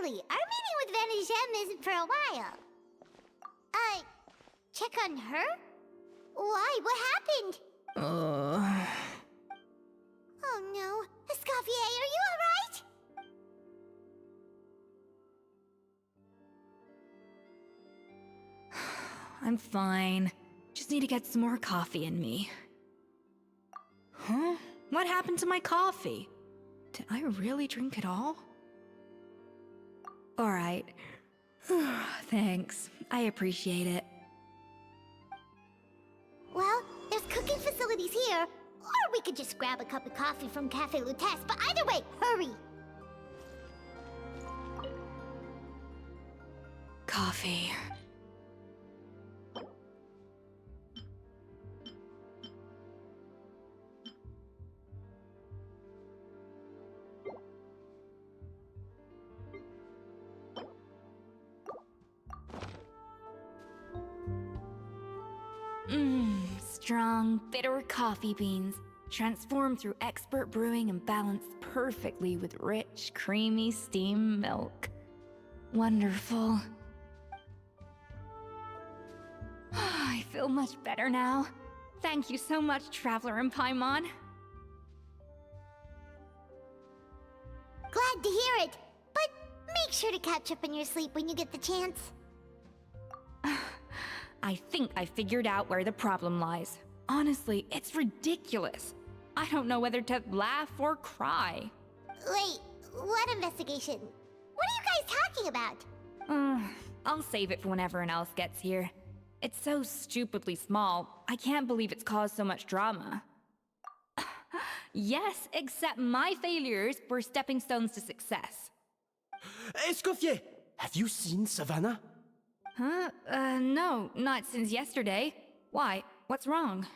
early. Our meeting with Vanigem isn't for a while. Check on her? Why? What happened? Oh no. Escoffier, are you alright? I'm fine. Just need to get some more coffee in me. Huh? What happened to my coffee? Did I really drink it all? Alright. Thanks. I appreciate it. Well, there's cooking facilities here. Or we could just grab a cup of coffee from Cafe Lutece, but either way, hurry! Coffee. Strong, bitter coffee beans, transformed through expert brewing and balanced perfectly with rich, creamy steam milk. Wonderful. I feel much better now. Thank you so much, Traveler and Paimon. Glad to hear it, but make sure to catch up in your sleep when you get the chance. I think I figured out where the problem lies. Honestly, it's ridiculous. I don't know whether to laugh or cry. Wait, what investigation? What are you guys talking about? I'll save it for when everyone else gets here. It's so stupidly small, I can't believe it's caused so much drama. Yes, except my failures were stepping stones to success. Escoffier, have you seen Savannah? Huh? No, not since yesterday. Why? What's wrong?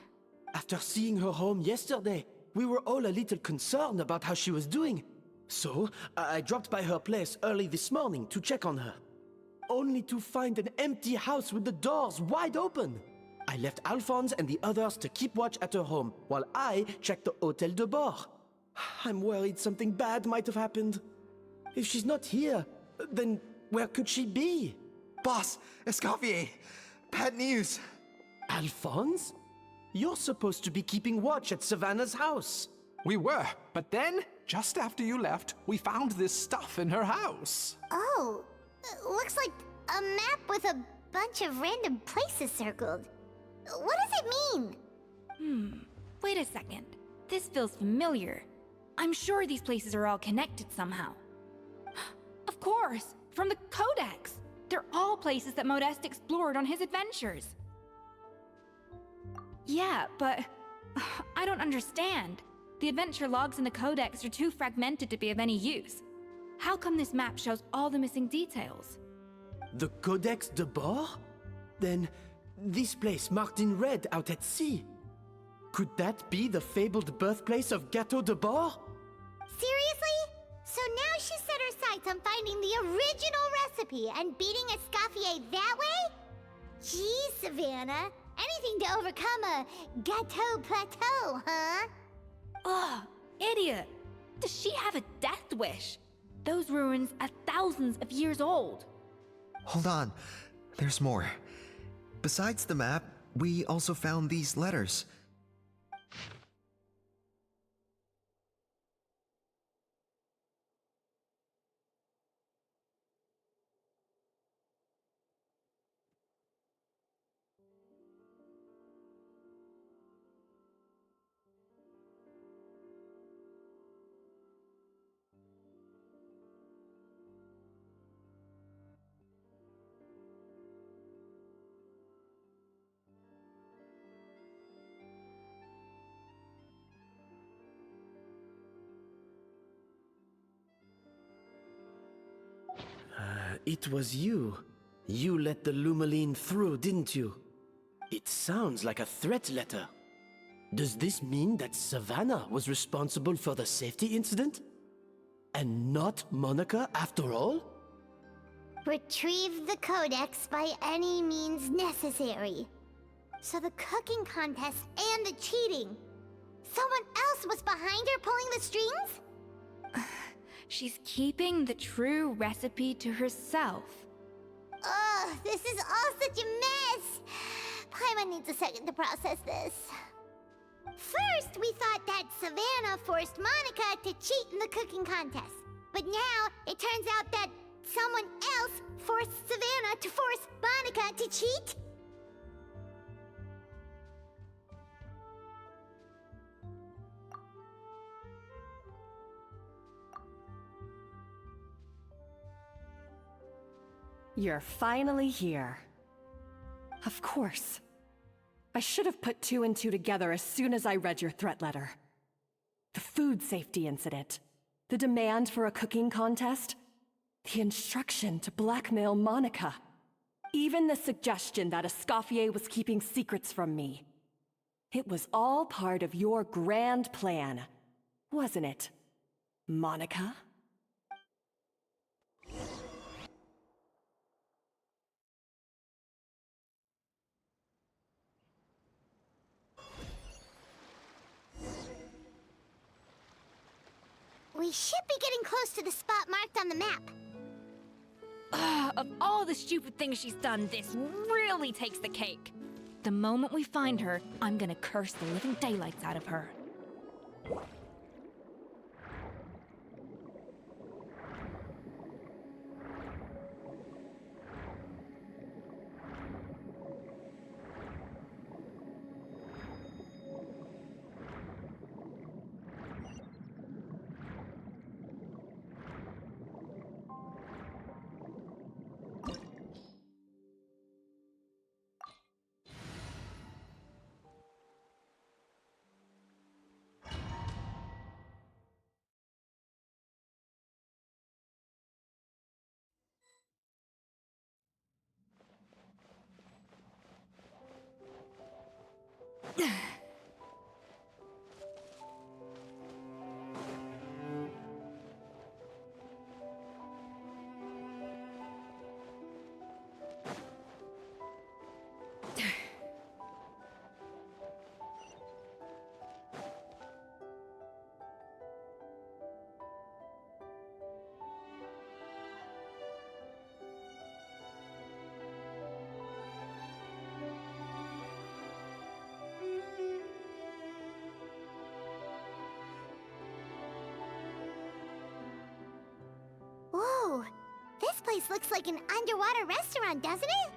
After seeing her home yesterday, we were all a little concerned about how she was doing. So, I dropped by her place early this morning to check on her. Only to find an empty house with the doors wide open. I left Alphonse and the others to keep watch at her home, while I checked the Hôtel de Bord. I'm worried something bad might have happened. If she's not here, then where could she be? Boss, Escoffier, bad news. Alphonse? You're supposed to be keeping watch at Savannah's house. We were, but then, just after you left, we found this stuff in her house. Oh, looks like a map with a bunch of random places circled. What does it mean? Wait a second. This feels familiar. I'm sure these places are all connected somehow. Of course, from the Codex. They're all places that Modeste explored on his adventures. Yeah, but I don't understand. The adventure logs in the Codex are too fragmented to be of any use. How come this map shows all the missing details? The Codex de Bord? Then, this place marked in red out at sea. Could that be the fabled birthplace of Gâteau de Bord? Seriously? So now she set her sights on finding the original recipe and beating Escoffier that way? Geez, Savannah. Anything to overcome a gâteau plateau, huh? Ugh, idiot! Does she have a death wish? Those ruins are thousands of years old. Hold on, there's more. Besides the map, we also found these letters. It was you. You let the Lumaline through, didn't you? It sounds like a threat letter. Does this mean that Savannah was responsible for the safety incident? And not Monica after all? Retrieve the Codex by any means necessary. So the cooking contest and the cheating. Someone else was behind her pulling the strings? She's keeping the true recipe to herself. Ugh, this is all such a mess. Paimon needs a second to process this. First, we thought that Savannah forced Monica to cheat in the cooking contest. But now, it turns out that someone else forced Savannah to force Monica to cheat? You're finally here. Of course. I should have put two and two together as soon as I read your threat letter. The food safety incident, the demand for a cooking contest, the instruction to blackmail Monica, even the suggestion that Escoffier was keeping secrets from me. It was all part of your grand plan, wasn't it, Monica? We should be getting close to the spot marked on the map. Of all the stupid things she's done, this really takes the cake. The moment we find her, I'm gonna curse the living daylights out of her. Whoa, this place looks like an underwater restaurant, doesn't it?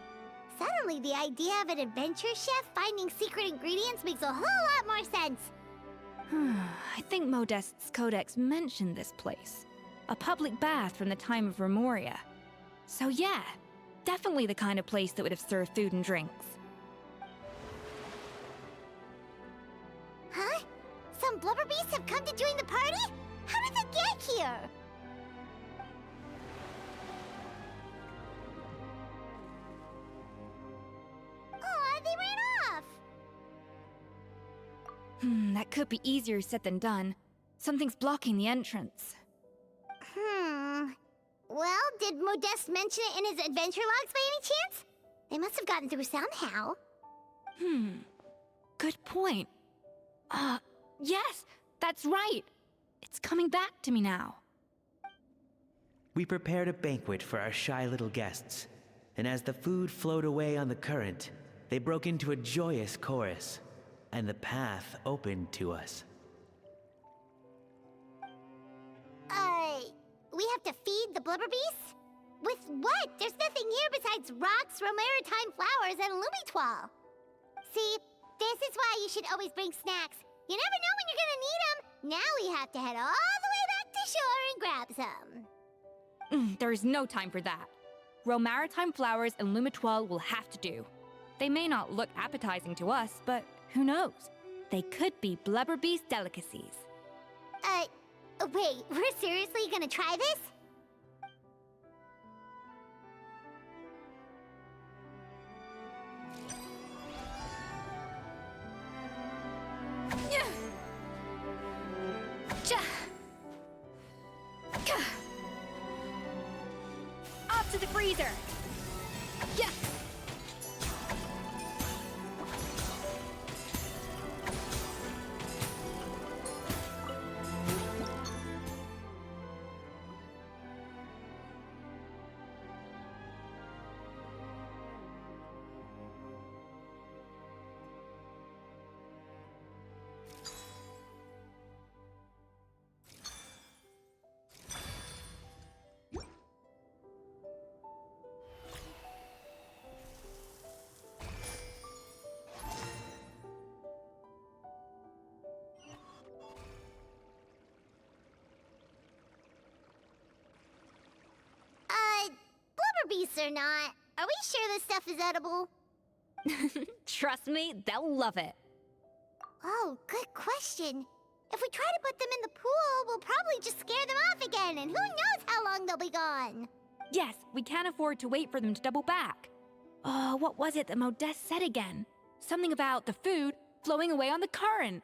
Suddenly, the idea of an adventure chef finding secret ingredients makes a whole lot more sense. I think Modest's codex mentioned this place. A public bath from the time of Remoria. So yeah, definitely the kind of place that would have served food and drinks. Huh? Some blubber beasts have come to join the party? How did they get here? Aw, they ran off! That could be easier said than done. Something's blocking the entrance. Well, did Modeste mention it in his adventure logs by any chance? They must have gotten through somehow. Good point. Yes, that's right. It's coming back to me now. We prepared a banquet for our shy little guests, and as the food flowed away on the current, they broke into a joyous chorus, and the path opened to us. We have to feed the blubber beasts? With what? There's nothing here besides rocks, romaritime flowers, and lumitoile. See, this is why you should always bring snacks. You never know when you're gonna need them. Now we have to head all the way back to shore and grab some. There is no time for that. Romaritime flowers and lumitoile will have to do. They may not look appetizing to us, but who knows? They could be blubber beast delicacies. Wait, we're seriously gonna try this? Off to the freezer! Yeah! or not, are we sure this stuff is edible? Trust me, they'll love it. Oh, good question. If we try to put them in the pool, we'll probably just scare them off again, and who knows how long they'll be gone. Yes, we can't afford to wait for them to double back. Oh, what was it that Modeste said again? Something about the food flowing away on the current.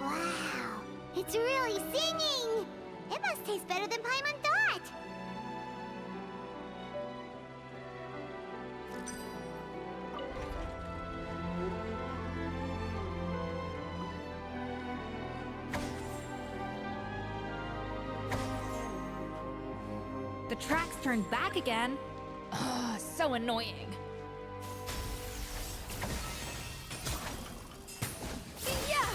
Wow, it's really singing! It must taste better than Paimon thought! The tracks turned back again. Oh, so annoying. Yeah!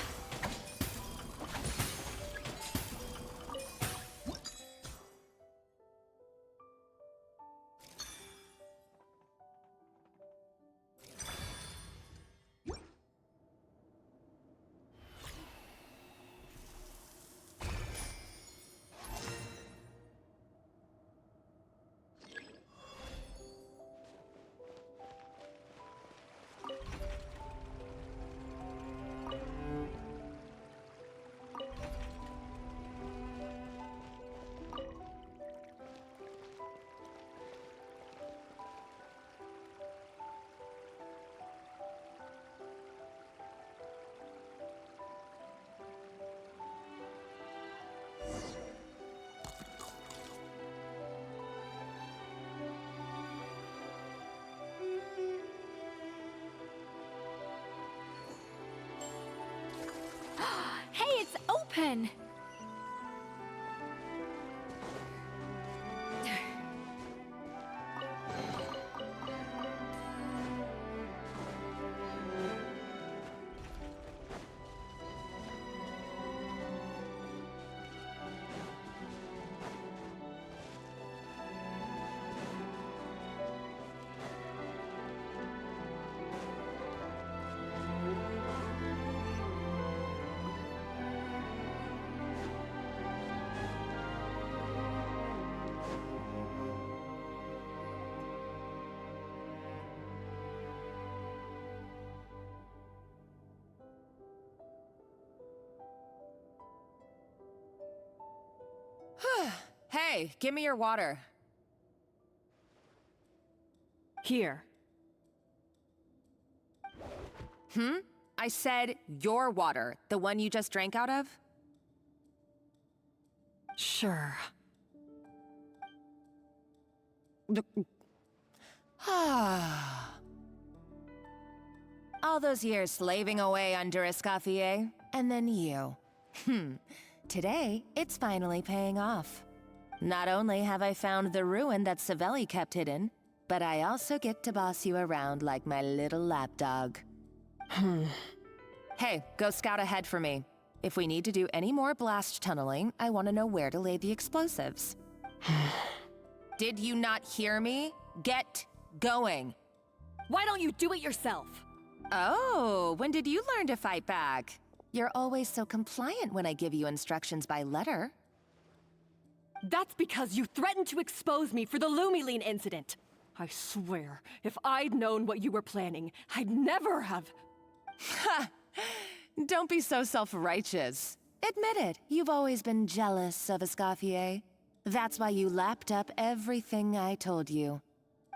Hey, it's open! Hey, give me your water. Here. I said your water, the one you just drank out of? Sure. All those years slaving away under Escoffier, and then you. Today, it's finally paying off. Not only have I found the ruin that Savelli kept hidden, but I also get to boss you around like my little lapdog. Hey, go scout ahead for me. If we need to do any more blast tunneling, I want to know where to lay the explosives. Did you not hear me? Get going. Why don't you do it yourself? Oh, when did you learn to fight back? You're always so compliant when I give you instructions by letter. That's because you threatened to expose me for the Lumiline incident. I swear, if I'd known what you were planning, I'd never have... Ha! Don't be so self-righteous. Admit it, you've always been jealous of Escoffier. That's why you lapped up everything I told you.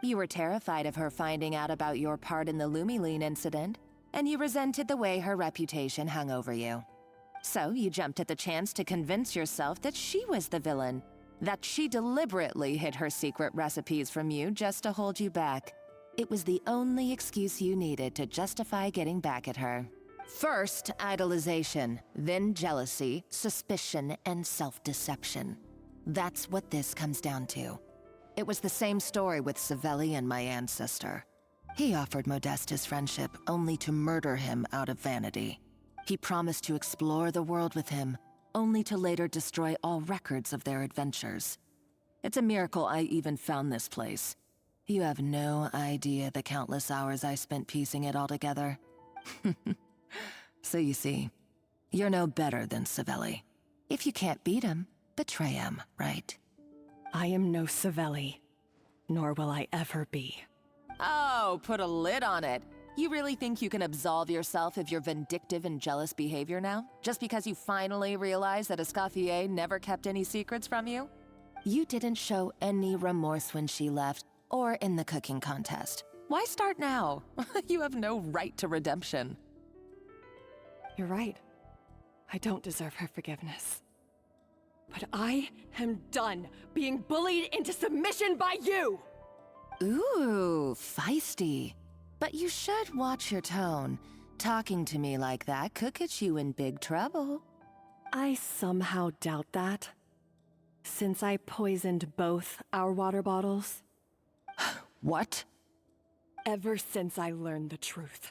You were terrified of her finding out about your part in the Lumiline incident, and you resented the way her reputation hung over you. So you jumped at the chance to convince yourself that she was the villain, that she deliberately hid her secret recipes from you just to hold you back. It was the only excuse you needed to justify getting back at her. First, idolization, then jealousy, suspicion, and self-deception. That's what this comes down to. It was the same story with Savelli and my ancestor. He offered Modeste his friendship only to murder him out of vanity. He promised to explore the world with him, only to later destroy all records of their adventures. It's a miracle I even found this place. You have no idea the countless hours I spent piecing it all together. So you see, you're no better than Savelli. If you can't beat him, betray him, right? I am no Savelli, nor will I ever be. Oh, put a lid on it. You really think you can absolve yourself of your vindictive and jealous behavior now? Just because you finally realized that Escoffier never kept any secrets from you? You didn't show any remorse when she left, or in the cooking contest. Why start now? You have no right to redemption. You're right. I don't deserve her forgiveness. But I am done being bullied into submission by you! Ooh, feisty. But you should watch your tone. Talking to me like that could get you in big trouble. I somehow doubt that. Since I poisoned both our water bottles. What? Ever since I learned the truth.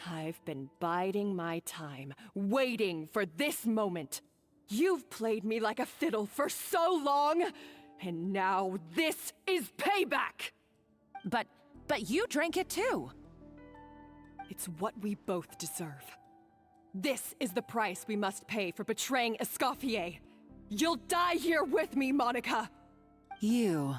I've been biding my time, waiting for this moment. You've played me like a fiddle for so long, and now this is payback! But you drank it too! It's what we both deserve. This is the price we must pay for betraying Escoffier. You'll die here with me, Monica! You.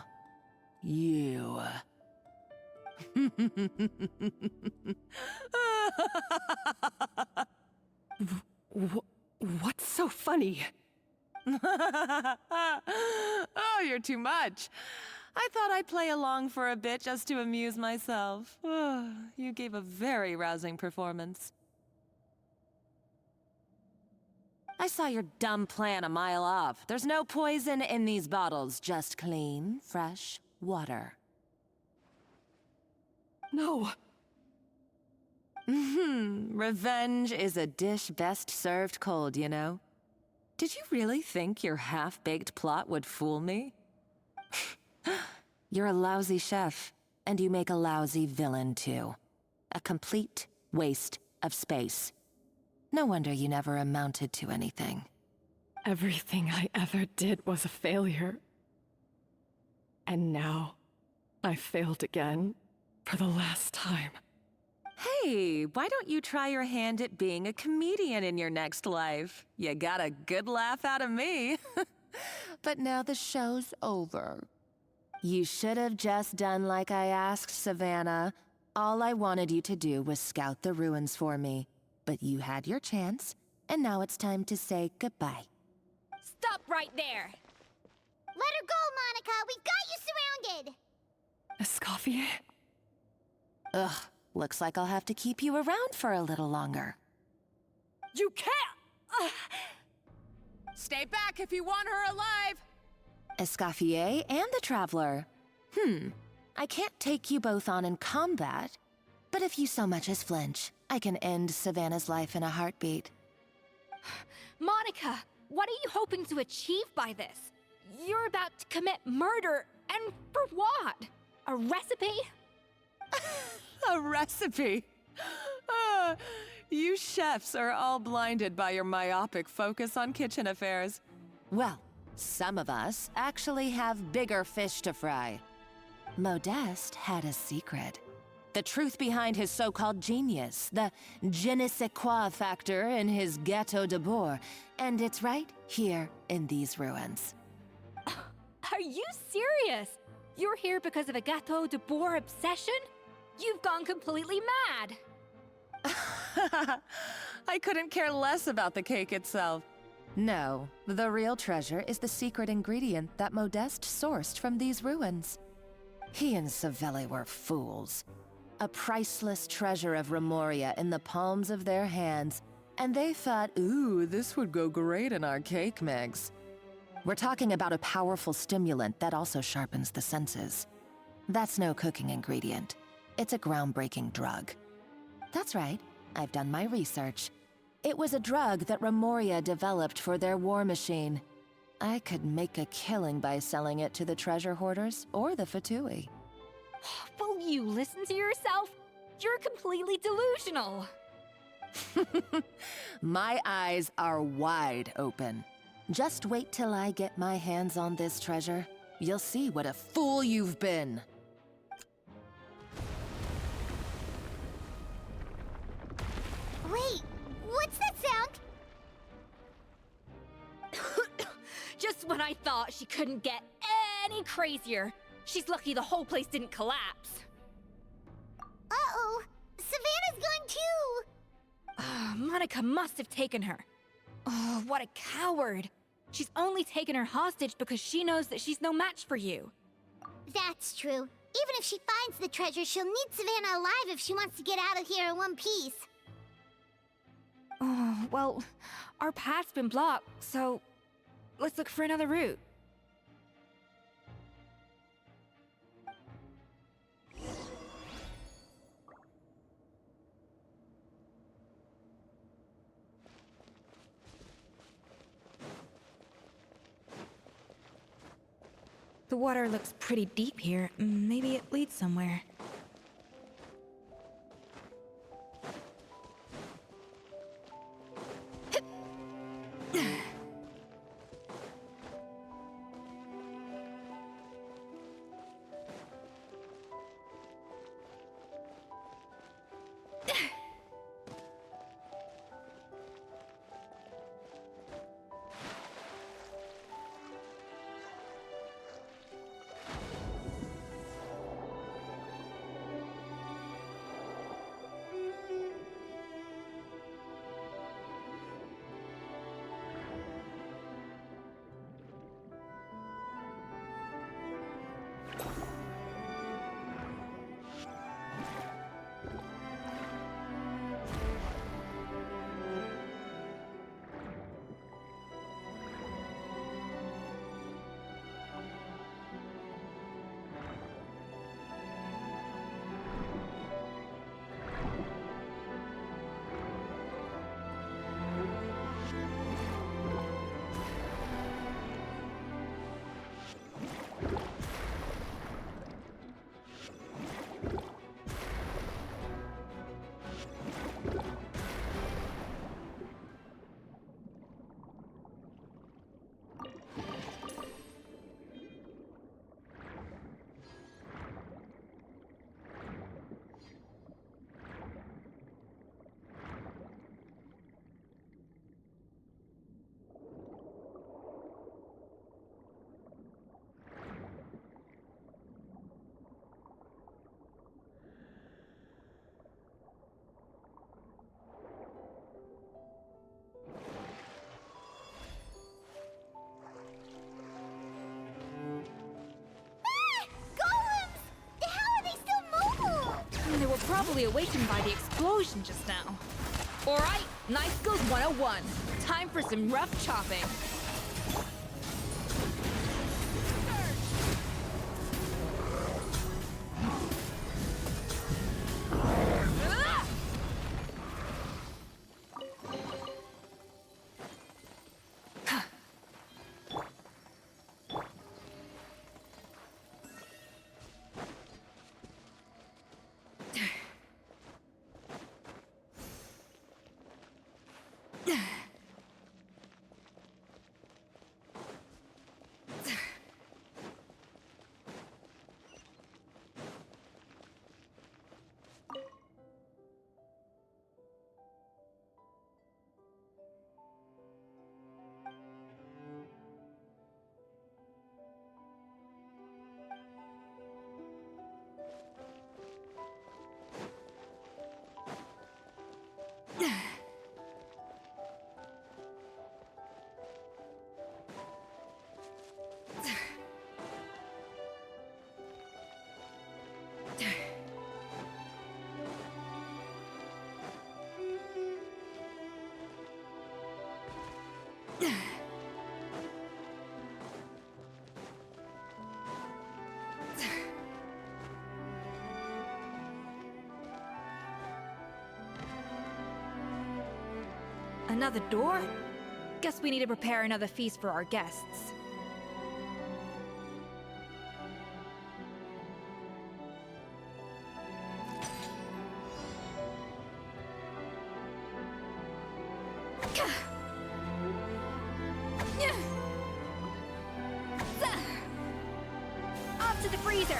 What's so funny? Oh, you're too much. I thought I'd play along for a bit just to amuse myself. You gave a very rousing performance. I saw your dumb plan a mile off. There's no poison in these bottles, just clean, fresh water. No. Revenge is a dish best served cold, you know? Did you really think your half-baked plot would fool me? You're a lousy chef, and you make a lousy villain, too. A complete waste of space. No wonder you never amounted to anything. Everything I ever did was a failure. And now, I failed again, for the last time. Hey, why don't you try your hand at being a comedian in your next life? You got a good laugh out of me. But now the show's over. You should have just done like I asked, Savannah. All I wanted you to do was scout the ruins for me. But you had your chance, and now it's time to say goodbye. Stop right there! Let her go, Monica! We've got you surrounded! Escoffier? Ugh, looks like I'll have to keep you around for a little longer. You can't! Stay back if you want her alive! Escoffier and the Traveler. I can't take you both on in combat, but if you so much as flinch, I can end Savannah's life in a heartbeat. Monica, what are you hoping to achieve by this? You're about to commit murder, and for what? A recipe? A recipe? You chefs are all blinded by your myopic focus on kitchen affairs. Well, some of us actually have bigger fish to fry. Modeste had a secret. The truth behind his so-called genius, the je ne sais quoi factor in his Gâteau de Bourg, and it's right here in these ruins. Are you serious? You're here because of a Gâteau de Bourg obsession? You've gone completely mad! I couldn't care less about the cake itself. No, the real treasure is the secret ingredient that Modeste sourced from these ruins. He and Savelli were fools. A priceless treasure of Remoria in the palms of their hands, and they thought, ooh, this would go great in our cake mix. We're talking about a powerful stimulant that also sharpens the senses. That's no cooking ingredient. It's a groundbreaking drug. That's right, I've done my research. It was a drug that Remoria developed for their war machine. I could make a killing by selling it to the treasure hoarders or the Fatui. Will you listen to yourself? You're completely delusional. My eyes are wide open. Just wait till I get my hands on this treasure. You'll see what a fool you've been. Wait, what's that sound? Just when I thought she couldn't get any crazier. She's lucky the whole place didn't collapse. Uh-oh, Savannah's gone too! Monica must have taken her. Oh, what a coward. She's only taken her hostage because she knows that she's no match for you. That's true. Even if she finds the treasure, she'll need Savannah alive if she wants to get out of here in one piece. Oh, well, our path's been blocked, so let's look for another route. The water looks pretty deep here. Maybe it leads somewhere. They were probably awakened by the explosion just now. Alright, Knife Skills 101. Time for some rough chopping. Another door? Guess we need to prepare another feast for our guests. Off to the freezer!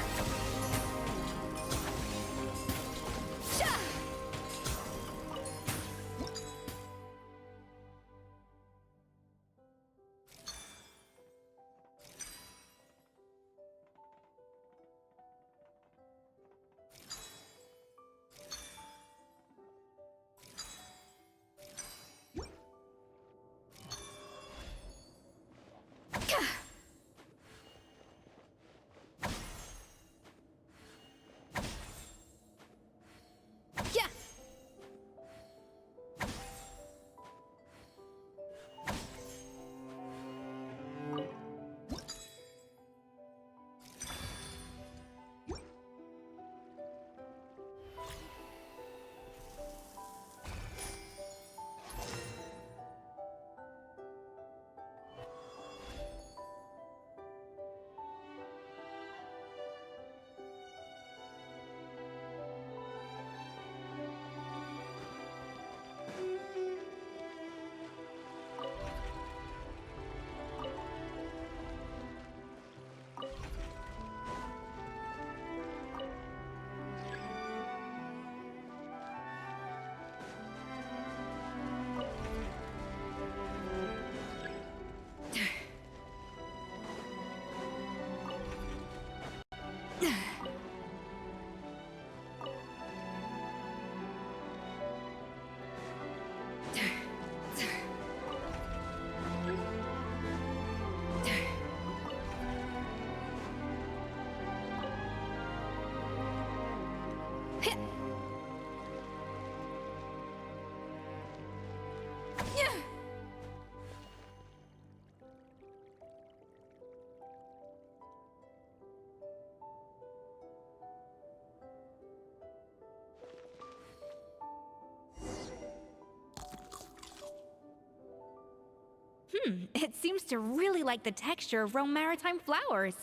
It seems to really like the texture of Rome maritime flowers.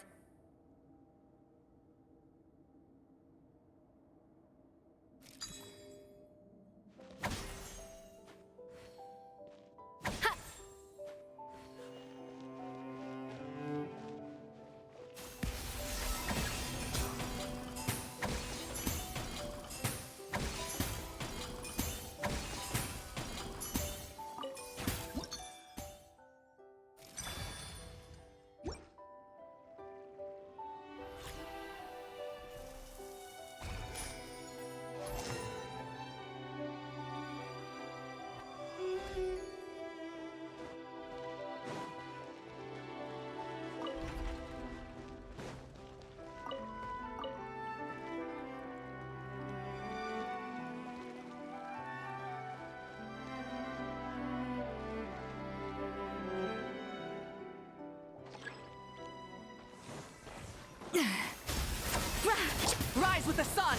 Rise with the sun!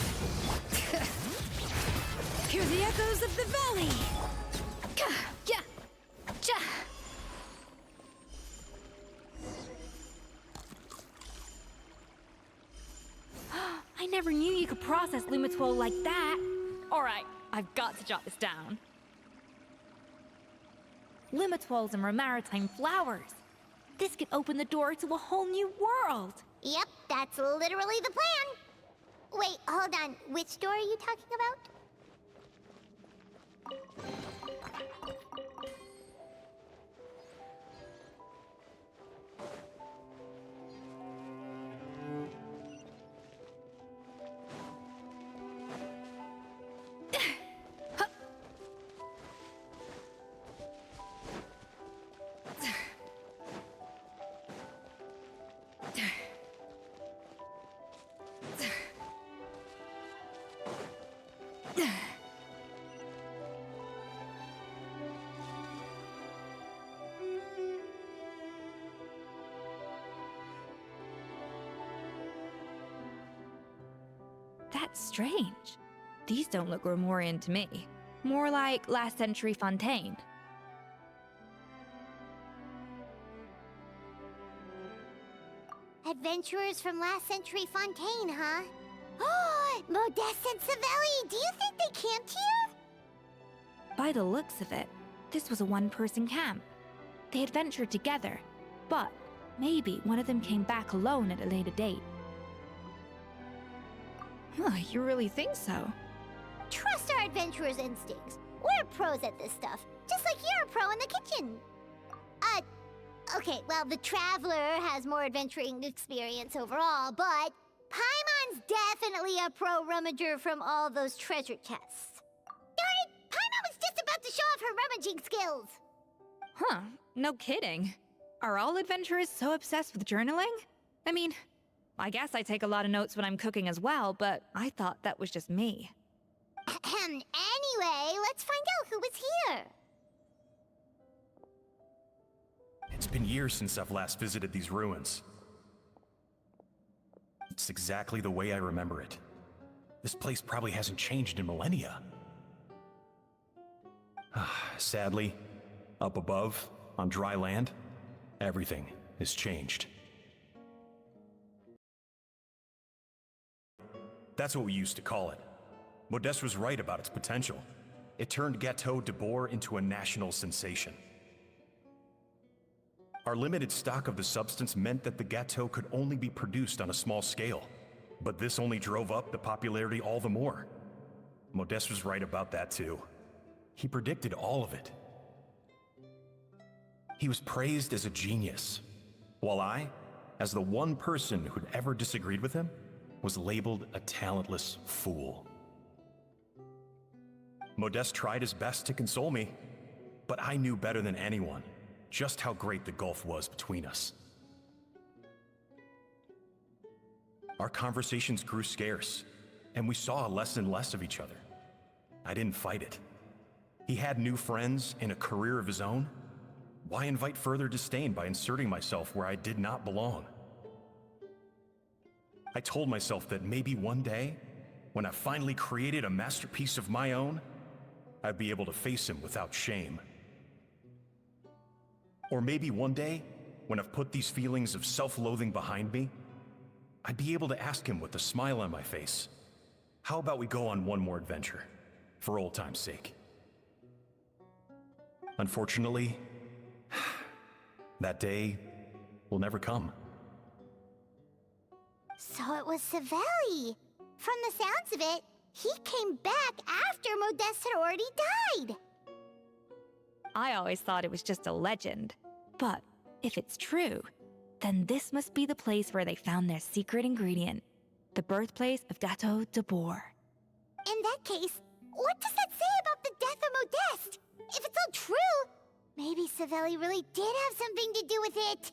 Hear the echoes of the valley! I never knew you could process Lumitwol like that. Alright, I've got to jot this down. Lumitwols and maritime flowers. This could open the door to a whole new world. Yep, that's literally the plan. Wait, hold on. Which door are you talking about? That's strange. These don't look Grimoirian to me. More like last century Fontaine. adventurers from last century Fontaine, huh? Oh, Modeste and Savelli, do you think they camped here? By the looks of it, this was a one-person camp. They adventured together, but maybe one of them came back alone at a later date. Huh, you really think so? Trust our adventurers' instincts. We're pros at this stuff, just like you're a pro in the kitchen. Okay, well, the Traveler has more adventuring experience overall, but Paimon's definitely a pro rummager from all those treasure chests. Darn it! Paimon was just about to show off her rummaging skills! Huh, no kidding. Are all adventurers so obsessed with journaling? I mean, I guess I take a lot of notes when I'm cooking as well, but I thought that was just me. Anyway, let's find out who was here. It's been years since I've last visited these ruins. It's exactly the way I remember it. This place probably hasn't changed in millennia. Sadly, up above, on dry land, everything has changed. That's what we used to call it. Modeste was right about its potential. It turned Gâteau de Bourg into a national sensation. Our limited stock of the substance meant that the gâteau could only be produced on a small scale, but this only drove up the popularity all the more. Modeste was right about that too. He predicted all of it. He was praised as a genius, while I, as the one person who'd ever disagreed with him, was labeled a talentless fool. Modeste tried his best to console me, but I knew better than anyone just how great the gulf was between us. Our conversations grew scarce, and we saw less and less of each other. I didn't fight it. He had new friends and a career of his own. Why invite further disdain by inserting myself where I did not belong? I told myself that maybe one day, when I finally created a masterpiece of my own, I'd be able to face him without shame. Or maybe one day, when I've put these feelings of self-loathing behind me, I'd be able to ask him with a smile on my face, how about we go on one more adventure, for old time's sake? Unfortunately, that day will never come. So it was Savelli. From the sounds of it, he came back after Modeste had already died. I always thought it was just a legend. But if it's true, then this must be the place where they found their secret ingredient, the birthplace of Gâteau de Bourg. In that case, what does that say about the death of Modeste? If it's all true, maybe Savelli really did have something to do with it.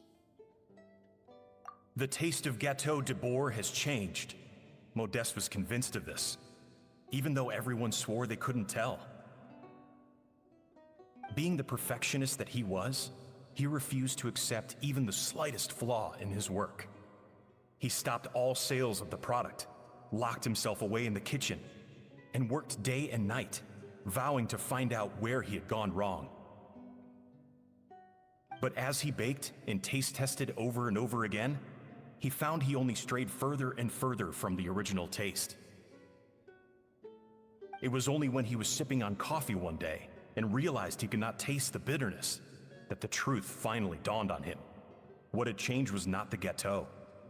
The taste of Gâteau de Bourg has changed. Modeste was convinced of this, even though everyone swore they couldn't tell. Being the perfectionist that he was, he refused to accept even the slightest flaw in his work. He stopped all sales of the product, locked himself away in the kitchen, and worked day and night, vowing to find out where he had gone wrong. But as he baked and taste tested over and over again, he found he only strayed further and further from the original taste. It was only when he was sipping on coffee one day and realized he could not taste the bitterness that the truth finally dawned on him. What had changed was not the gâteau,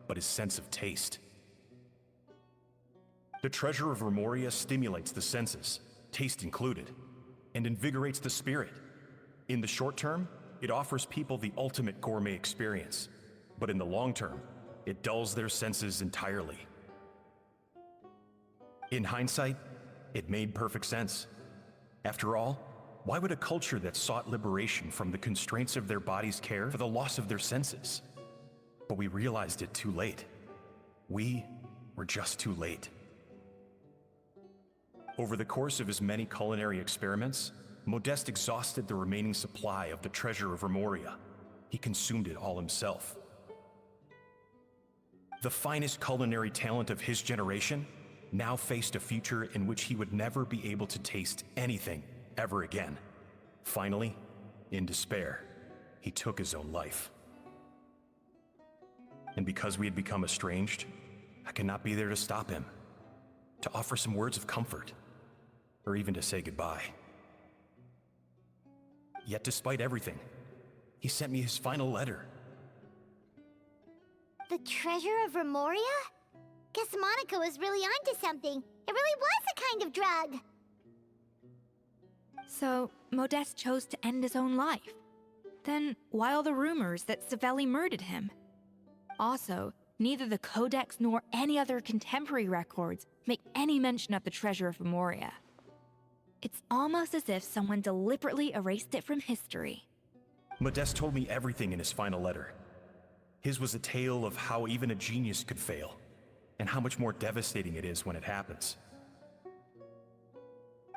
but his sense of taste. The treasure of Remoria stimulates the senses, taste included, and invigorates the spirit. In the short term, it offers people the ultimate gourmet experience, but in the long term, it dulls their senses entirely. In hindsight, it made perfect sense. After all, why would a culture that sought liberation from the constraints of their bodies care for the loss of their senses? But we realized it too late. We were just too late. Over the course of his many culinary experiments, Modeste exhausted the remaining supply of the treasure of Remoria. He consumed it all himself. The finest culinary talent of his generation now faced a future in which he would never be able to taste anything ever again. Finally, in despair, he took his own life. And because we had become estranged, I could not be there to stop him, to offer some words of comfort, or even to say goodbye. Yet despite everything, he sent me his final letter. The treasure of Remoria? Guess Monica was really onto something. It really was a kind of drug. So, Modeste chose to end his own life. Then, why all the rumors that Savelli murdered him? Also, neither the Codex nor any other contemporary records make any mention of the treasure of Remoria. It's almost as if someone deliberately erased it from history. Modeste told me everything in his final letter. His was a tale of how even a genius could fail, and how much more devastating it is when it happens.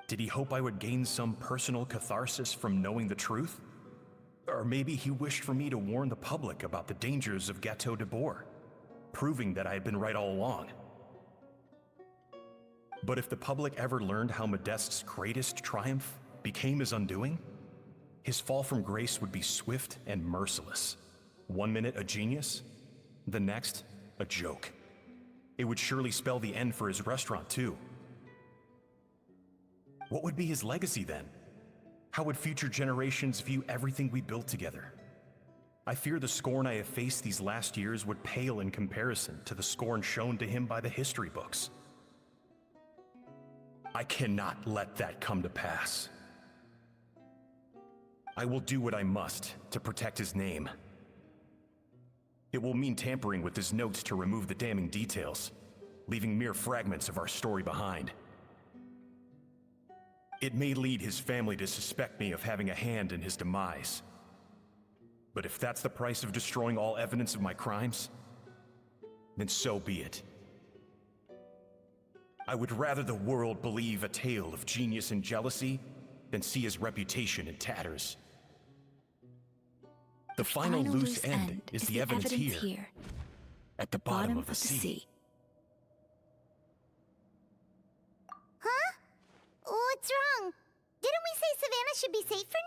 Did he hope I would gain some personal catharsis from knowing the truth? Or maybe he wished for me to warn the public about the dangers of Gateau de Bourg, proving that I had been right all along. But if the public ever learned how Modeste's greatest triumph became his undoing, his fall from grace would be swift and merciless. 1 minute a genius, the next a joke. It would surely spell the end for his restaurant too. What would be his legacy then? How would future generations view everything we built together? I fear the scorn I have faced these last years would pale in comparison to the scorn shown to him by the history books. I cannot let that come to pass. I will do what I must to protect his name. It will mean tampering with his notes to remove the damning details, leaving mere fragments of our story behind. It may lead his family to suspect me of having a hand in his demise. But if that's the price of destroying all evidence of my crimes, then so be it. I would rather the world believe a tale of genius and jealousy than see his reputation in tatters. The final loose end is the evidence here, at the bottom of the sea. Huh? What's wrong? Didn't we say Savannah should be safe for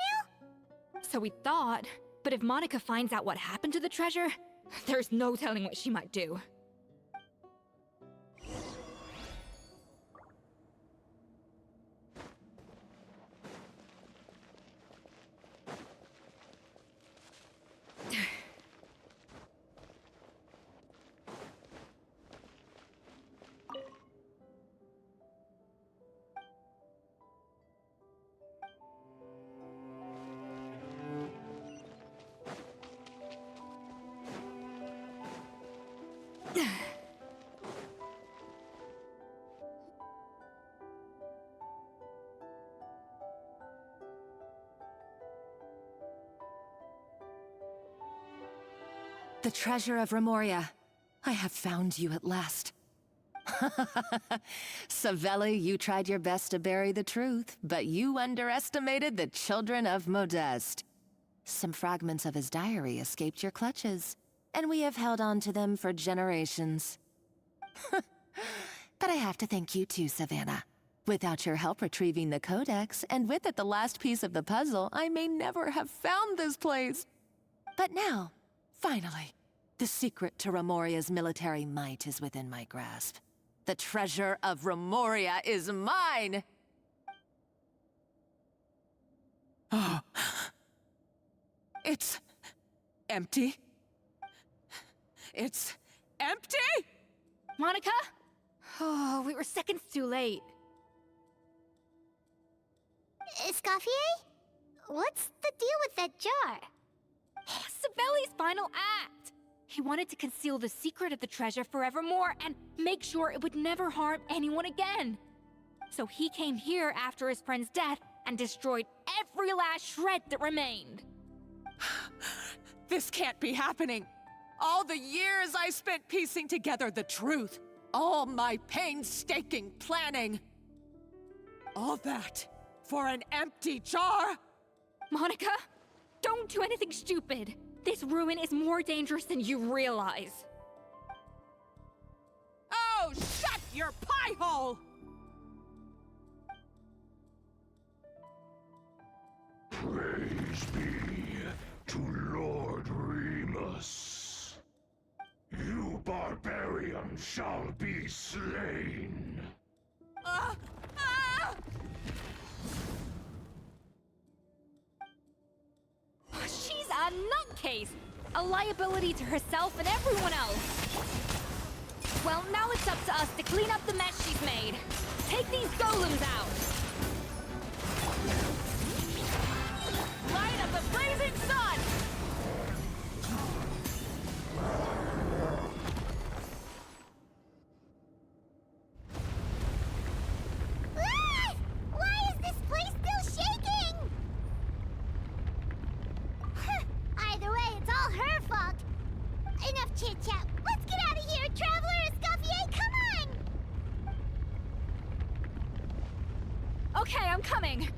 now? So we thought, but if Monica finds out what happened to the treasure, there's no telling what she might do. The treasure of Remoria. I have found you at last. Savelli, you tried your best to bury the truth, but you underestimated the children of Modeste. Some fragments of his diary escaped your clutches, and we have held on to them for generations. But I have to thank you too, Savannah. Without your help retrieving the Codex, and with it the last piece of the puzzle, I may never have found this place. But now, finally, the secret to Remoria's military might is within my grasp. The treasure of Remoria is mine! Oh. It's empty. It's empty? Monica? Oh, we were seconds too late. Escoffier? What's the deal with that jar? Savelli's final act! He wanted to conceal the secret of the treasure forevermore and make sure it would never harm anyone again. So he came here after his friend's death and destroyed every last shred that remained. This can't be happening. All the years I spent piecing together the truth. All my painstaking planning. All that for an empty jar? Monica, don't do anything stupid. This ruin is more dangerous than you realize. Oh, shut your pie hole! Praise be to Lord Remus. shall be slain. She's a nutcase! A liability to herself and everyone else! Well, now it's up to us to clean up the mess she's made. Take these golems out! Light up the blazing sun! Ah! Why is this place still shaking? Either way, it's all her fault. Enough chit-chat. Let's get out of here, Traveler Escoffier, come on! Okay, I'm coming.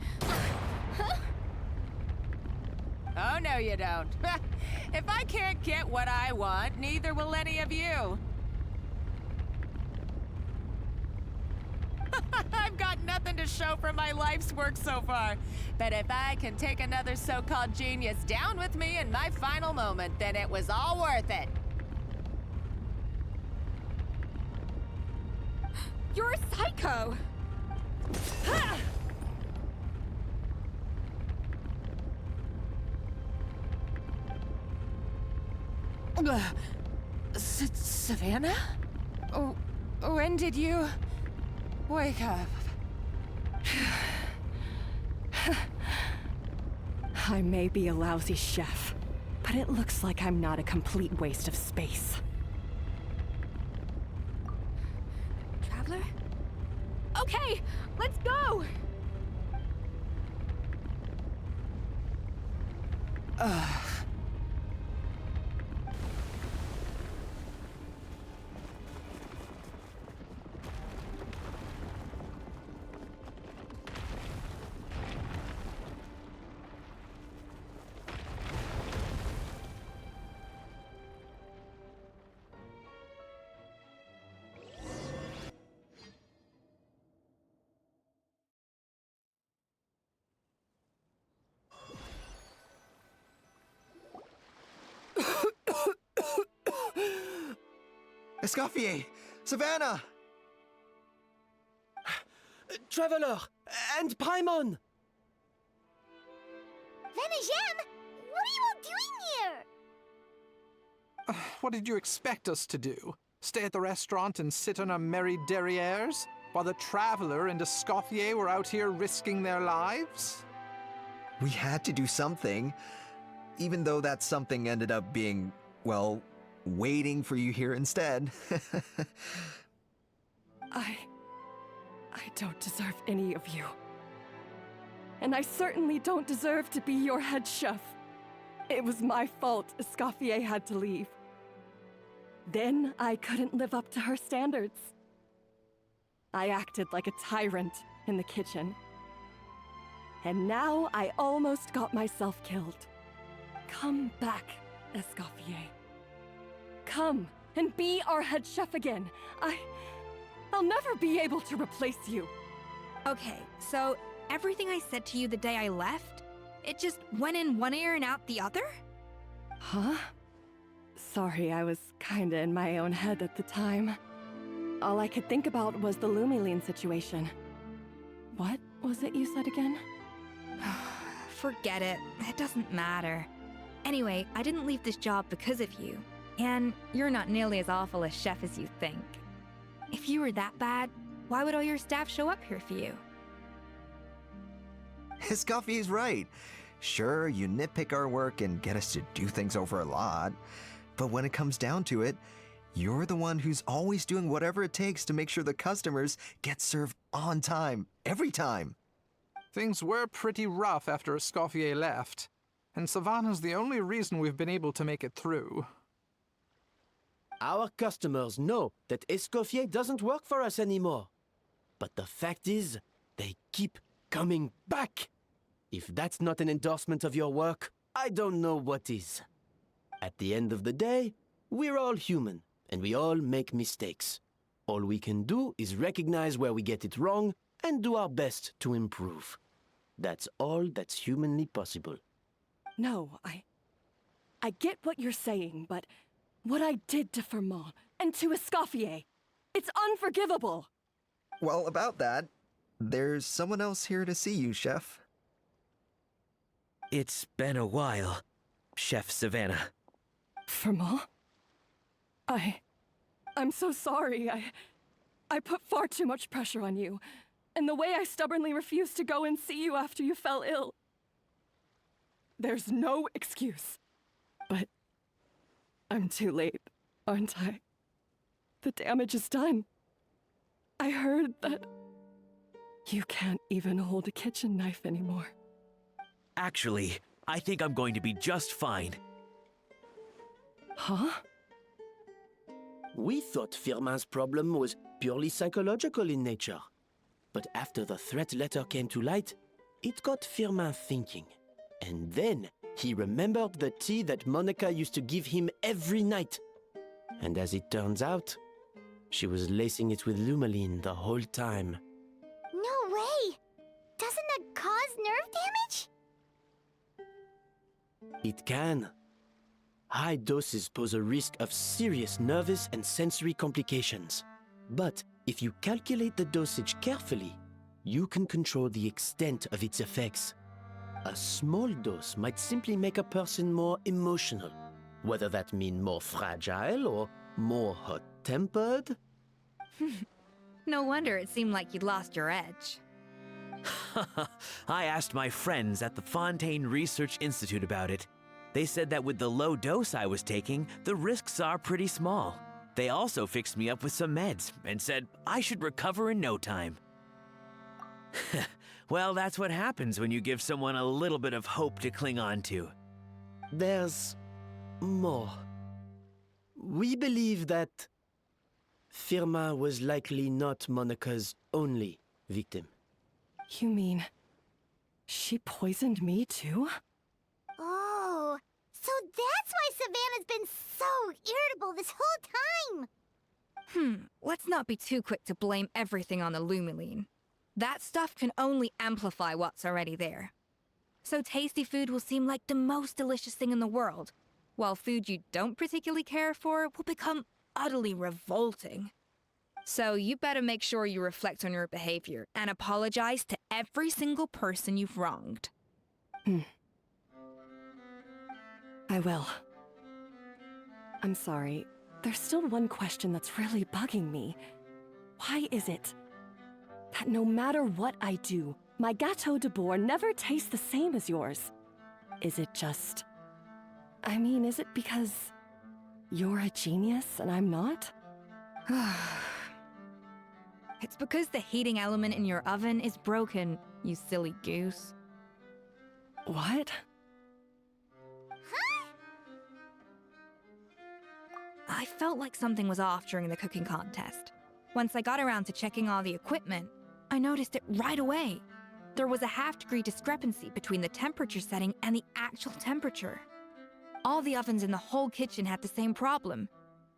Oh, no you don't. If I can't get what I want, neither will any of you. I've got nothing to show for my life's work so far. But if I can take another so-called genius down with me in my final moment, then it was all worth it. You're a psycho! Savannah? Oh, when did you wake up? I may be a lousy chef, but it looks like I'm not a complete waste of space. Traveler? Okay, let's go! Escoffier! Savannah! Traveler! And Paimon! Venegem, what are you all doing here? What did you expect us to do? Stay at the restaurant and sit on our merry derrieres? While the Traveler and Escoffier were out here risking their lives? We had to do something. Even though that something ended up being, well, waiting for you here instead. I don't deserve any of you. And I certainly don't deserve to be your head chef. It was my fault Escoffier had to leave. Then I couldn't live up to her standards. I acted like a tyrant in the kitchen. And now I almost got myself killed. Come back, Escoffier. Come and be our head chef again. I'll never be able to replace you. Okay, so everything I said to you the day I left, it just went in one ear and out the other? Huh? Sorry, I was kinda in my own head at the time. All I could think about was the Lumiline situation. What was it you said again? Forget it. It doesn't matter. Anyway, I didn't leave this job because of you. And you're not nearly as awful a chef as you think. If you were that bad, why would all your staff show up here for you? Escoffier's right. Sure, you nitpick our work and get us to do things over a lot. But when it comes down to it, you're the one who's always doing whatever it takes to make sure the customers get served on time, every time. Things were pretty rough after Escoffier left. And Savannah's the only reason we've been able to make it through. Our customers know that Escoffier doesn't work for us anymore. But the fact is, they keep coming back. If that's not an endorsement of your work, I don't know what is. At the end of the day, we're all human, and we all make mistakes. All we can do is recognize where we get it wrong and do our best to improve. That's all that's humanly possible. No, I get what you're saying, but what I did to Fermont, and to Escoffier. It's unforgivable. Well, about that, there's someone else here to see you, Chef. It's been a while, Chef Savannah. Firmal? I'm so sorry. I put far too much pressure on you. And the way I stubbornly refused to go and see you after you fell ill. There's no excuse. But I'm too late, aren't I? The damage is done. I heard that you can't even hold a kitchen knife anymore. Actually, I think I'm going to be just fine. Huh? We thought Firmin's problem was purely psychological in nature. But after the threat letter came to light, it got Firmin thinking. And then he remembered the tea that Monica used to give him every night. And as it turns out, she was lacing it with Lumaline the whole time. No way! Doesn't that cause nerve damage? It can. High doses pose a risk of serious nervous and sensory complications. But if you calculate the dosage carefully, you can control the extent of its effects. A small dose might simply make a person more emotional, whether that means more fragile or more hot-tempered. No wonder it seemed like you'd lost your edge. I asked my friends at the Fontaine Research Institute about it. They said that with the low dose I was taking, the risks are pretty small. They also fixed me up with some meds and said I should recover in no time. Well, that's what happens when you give someone a little bit of hope to cling on to. There's more. We believe that Firmin was likely not Monica's only victim. You mean she poisoned me too? Oh, so that's why Savannah's been so irritable this whole time! Let's not be too quick to blame everything on the Lumaline. That stuff can only amplify what's already there. So tasty food will seem like the most delicious thing in the world, while food you don't particularly care for will become utterly revolting. So you better make sure you reflect on your behavior and apologize to every single person you've wronged. I will. I'm sorry. There's still one question that's really bugging me. Why is it that no matter what I do, my Gâteau de Bourg never tastes the same as yours? Is it just... I mean, is it because you're a genius and I'm not? It's because the heating element in your oven is broken, you silly goose. What? I felt like something was off during the cooking contest. Once I got around to checking all the equipment, I noticed it right away. There was a half-degree discrepancy between the temperature setting and the actual temperature. All the ovens in the whole kitchen had the same problem,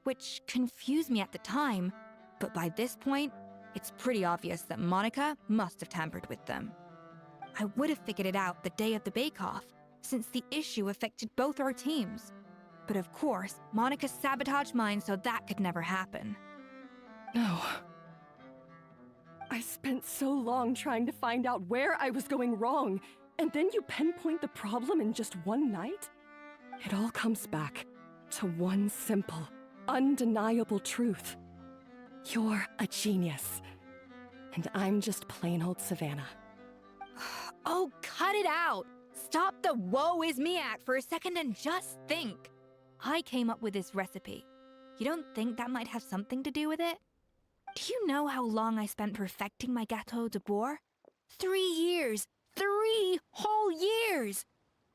which confused me at the time, but by this point, it's pretty obvious that Monica must have tampered with them. I would have figured it out the day of the bake-off, since the issue affected both our teams. But of course, Monica sabotaged mine so that could never happen. No. I spent so long trying to find out where I was going wrong, and then you pinpoint the problem in just one night? It all comes back to one simple, undeniable truth. You're a genius, and I'm just plain old Savannah. Oh, cut it out! Stop the woe is me act for a second and just think. I came up with this recipe. You don't think that might have something to do with it? Do you know how long I spent perfecting my Gâteau de Bourg? 3 years! 3 whole years!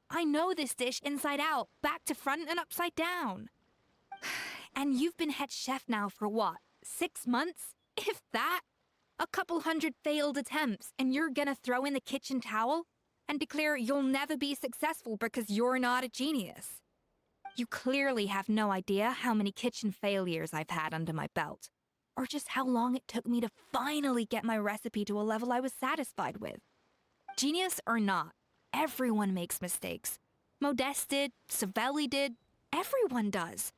I know this dish inside out, back to front and upside down. And you've been head chef now for what, 6 months? If that? A couple hundred failed attempts, and you're gonna throw in the kitchen towel and declare you'll never be successful because you're not a genius. You clearly have no idea how many kitchen failures I've had under my belt, or just how long it took me to finally get my recipe to a level I was satisfied with. Genius or not, everyone makes mistakes. Modeste did, Savelli did, everyone does.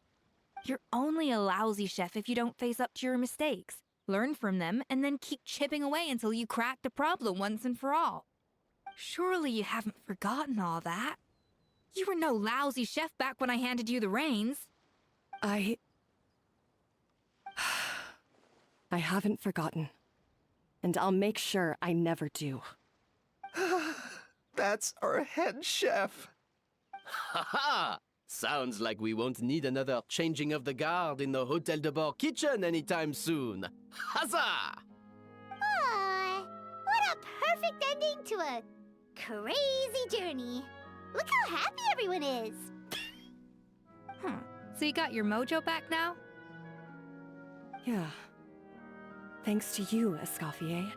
You're only a lousy chef if you don't face up to your mistakes, learn from them, and then keep chipping away until you crack the problem once and for all. Surely you haven't forgotten all that. You were no lousy chef back when I handed you the reins. I haven't forgotten. And I'll make sure I never do. That's our head chef. Haha! Sounds like we won't need another changing of the guard in the Hôtel de Bord kitchen anytime soon. Huzzah! Aw, what a perfect ending to a crazy journey. Look how happy everyone is. So you got your mojo back now? Yeah. Thanks to you, Escoffier.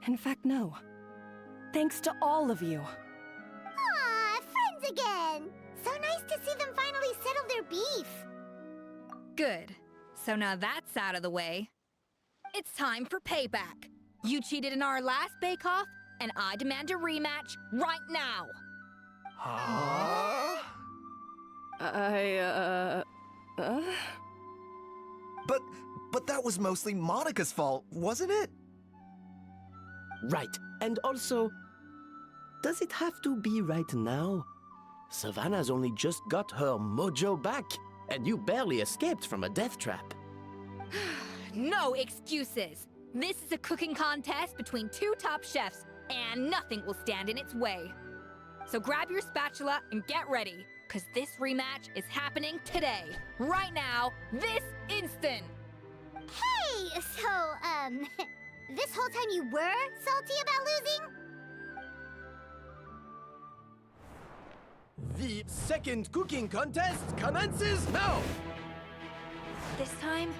In fact, no. Thanks to all of you. Aw, friends again. So nice to see them finally settle their beef. Good. So now that's out of the way. It's time for payback. You cheated in our last bake-off, and I demand a rematch right now. Huh? But that was mostly Monica's fault, wasn't it? Right. And also, does it have to be right now? Savannah's only just got her mojo back, and you barely escaped from a death trap. No excuses. This is a cooking contest between two top chefs, and nothing will stand in its way. So grab your spatula and get ready, because this rematch is happening today, right now, this instant. Hey, so, this whole time you were salty about losing? The second cooking contest commences now! This time,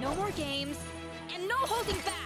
no more games, and no holding back!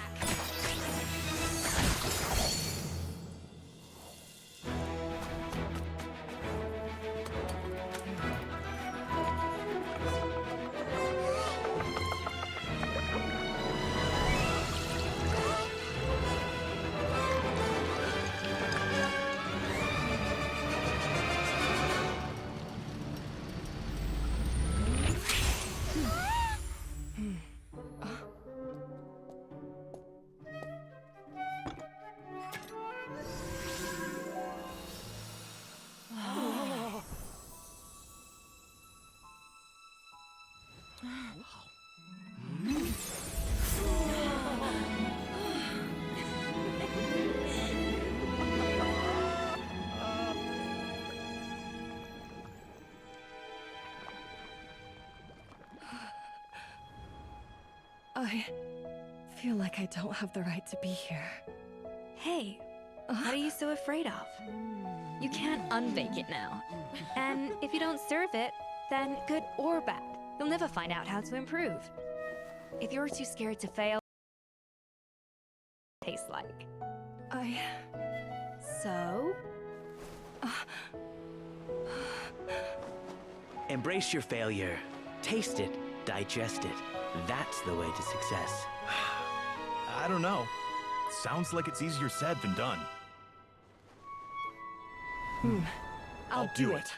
I feel like I don't have the right to be here. Hey, what are you so afraid of? You can't unbake it now. And if you don't serve it, then good or bad, you'll never find out how to improve. If you're too scared to fail, what it tastes like. So? Embrace your failure. Taste it. Digest it. That's the way to success. I don't know. Sounds like it's easier said than done. I'll do it.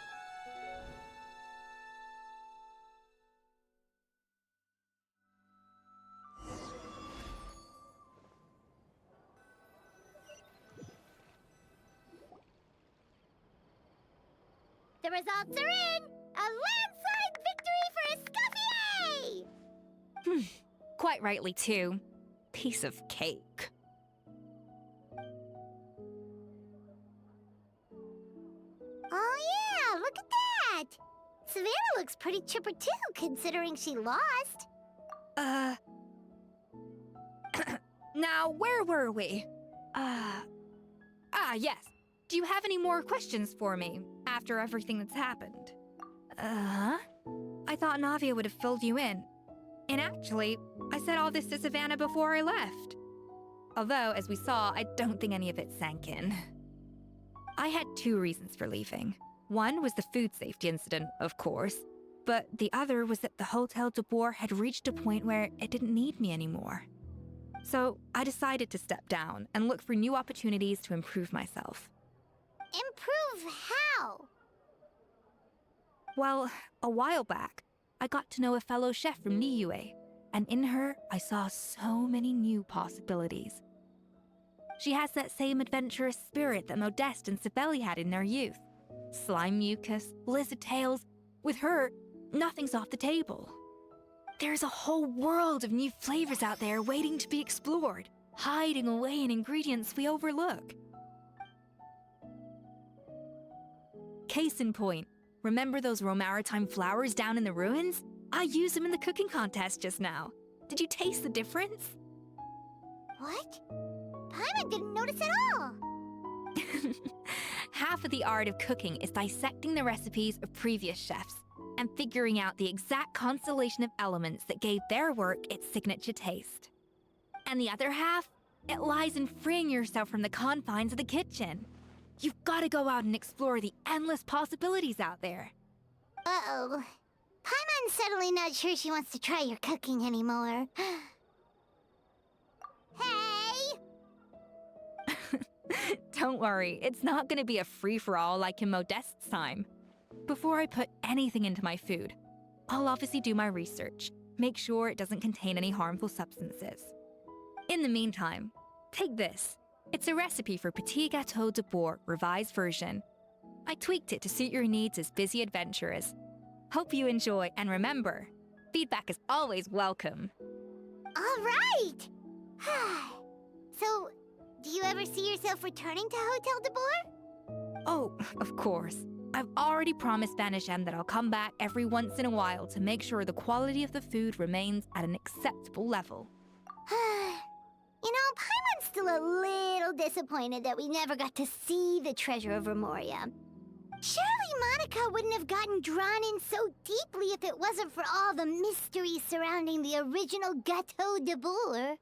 The results are in! A landslide victory for Escoffier! Quite rightly, too. Piece of cake. Oh yeah, look at that! Savannah looks pretty chipper too, considering she lost. Now, where were we? Yes. Do you have any more questions for me after everything that's happened? I thought Navia would have filled you in. And actually, I said all this to Savannah before I left. Although, as we saw, I don't think any of it sank in. I had two reasons for leaving. One was the food safety incident, of course, but the other was that the Hôtel de Bord had reached a point where it didn't need me anymore. So I decided to step down and look for new opportunities to improve myself. Improve how? Well, a while back, I got to know a fellow chef from Liyue, and in her, I saw so many new possibilities. She has that same adventurous spirit that Modeste and Sibeli had in their youth. Slime mucus, lizard tails. With her, nothing's off the table. There's a whole world of new flavors out there waiting to be explored, hiding away in ingredients we overlook. Case in point, remember those Romaritime flowers down in the ruins? I used them in the cooking contest just now. Did you taste the difference? What? Paimon didn't notice at all! Half of the art of cooking is dissecting the recipes of previous chefs and figuring out the exact constellation of elements that gave their work its signature taste. And the other half, it lies in freeing yourself from the confines of the kitchen. You've got to go out and explore the endless possibilities out there. Uh-oh. Paimon's suddenly not sure she wants to try your cooking anymore. Hey! Don't worry, it's not going to be a free-for-all like in Modeste's time. Before I put anything into my food, I'll obviously do my research, make sure it doesn't contain any harmful substances. In the meantime, take this. It's a recipe for Petit Gâteau de Bourg revised version. I tweaked it to suit your needs as busy adventurers. Hope you enjoy, and remember, feedback is always welcome. All right! So, do you ever see yourself returning to Hotel de Bourg? Oh, of course. I've already promised Vanishem that I'll come back every once in a while to make sure the quality of the food remains at an acceptable level. You know, Paimon's still a little disappointed that we never got to see the treasure of Remoria. Surely Monica wouldn't have gotten drawn in so deeply if it wasn't for all the mystery surrounding the original Gâteau de Bourg.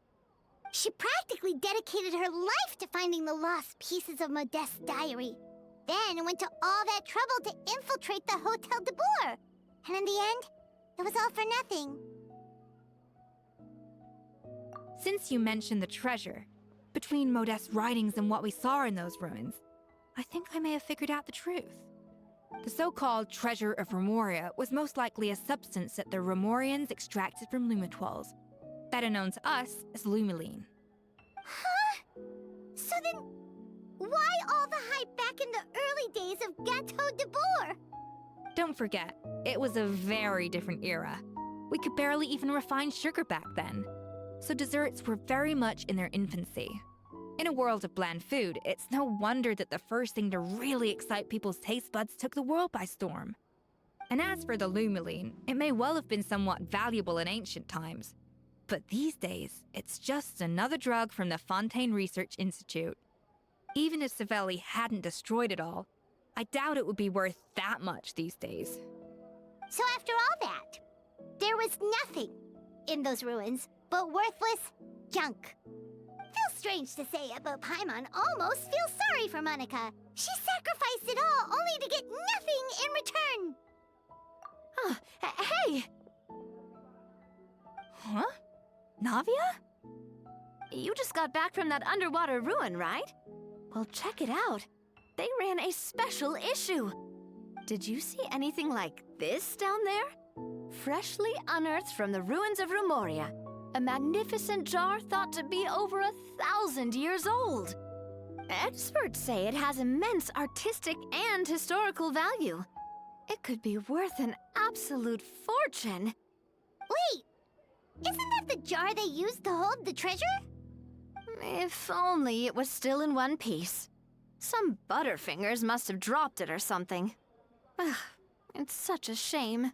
She practically dedicated her life to finding the lost pieces of Modeste's diary. Then went to all that trouble to infiltrate the Hotel de Bourg. And in the end, it was all for nothing. Since you mentioned the treasure, between Modeste's writings and what we saw in those ruins, I think I may have figured out the truth. The so-called treasure of Remoria was most likely a substance that the Remorians extracted from Lumitoiles, better known to us as Lumiline. Huh? So then, why all the hype back in the early days of Gâteau de Bourg? Don't forget, it was a very different era. We could barely even refine sugar back then, so desserts were very much in their infancy. In a world of bland food, it's no wonder that the first thing to really excite people's taste buds took the world by storm. And as for the Lumiline, it may well have been somewhat valuable in ancient times. But these days, it's just another drug from the Fontaine Research Institute. Even if Savelli hadn't destroyed it all, I doubt it would be worth that much these days. So after all that, there was nothing in those ruins but worthless junk. Feels strange to say it, but Paimon almost feels sorry for Monica. She sacrificed it all only to get nothing in return. Hey! Huh? Navia? You just got back from that underwater ruin, right? Well, check it out. They ran a special issue. Did you see anything like this down there? Freshly unearthed from the ruins of Remoria. A magnificent jar thought to be over 1,000 years old. Experts say it has immense artistic and historical value. It could be worth an absolute fortune. Wait, isn't that the jar they used to hold the treasure? If only it was still in one piece. Some butterfingers must have dropped it or something. Ugh, it's such a shame.